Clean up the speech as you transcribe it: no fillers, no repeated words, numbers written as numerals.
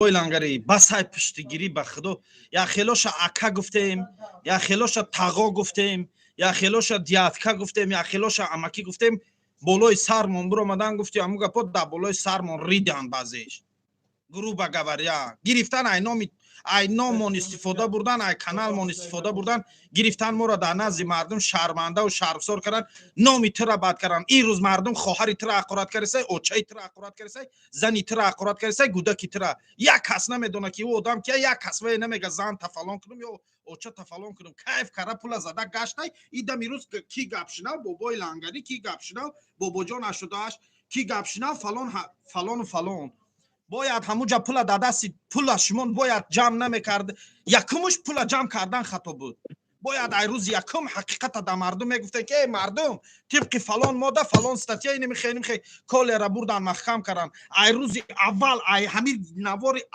ойлангари басай пуштигирӣ ба худо я хелоша ака гуфтем, я хелоша тағо гуфтем, я хелоша дядка гуфтем, я хелоша амакӣ гуфтем, болои сармон биромадан гуфти ҳамун гапо дар болои сармон ридан баъзеш. груба говоря гирифтан ай номон истифода бурдан, ай каналмон истифода бурдан, гирифтан моро дар назди мардум шармандаву шармсор кардан, номи тира бад кардан. ин рӯз мардум хоҳари тира ҳақорат карисай, очаи тира ҳақорат карисай, зани тира ҳақорат карисай, гудаки тира. як кас намедонад ки ӯ одам кия, як кас вай намега зан тафалон кунум ё оча тафалон кунум. кайф кара пула зада гаштай. идам ирӯз ки гап шинав, бобои лангарӣ ки гап шинав, бобоҷон 88 ки гап шинав, фалону фалон. бояд ҳамуҷа пула дар дасти пула шумо бояд ҷамъ намекард. якумуш пула ҷамъ кардан хато буд. бояд ай рӯзи якум ҳақиқата дар мардум мегуфтед ки эй мардум, тибқи фалон модда фалон статьяи намехе колера бурдан маҳкам кардан. ай рӯзи аввал ай ҳамин навори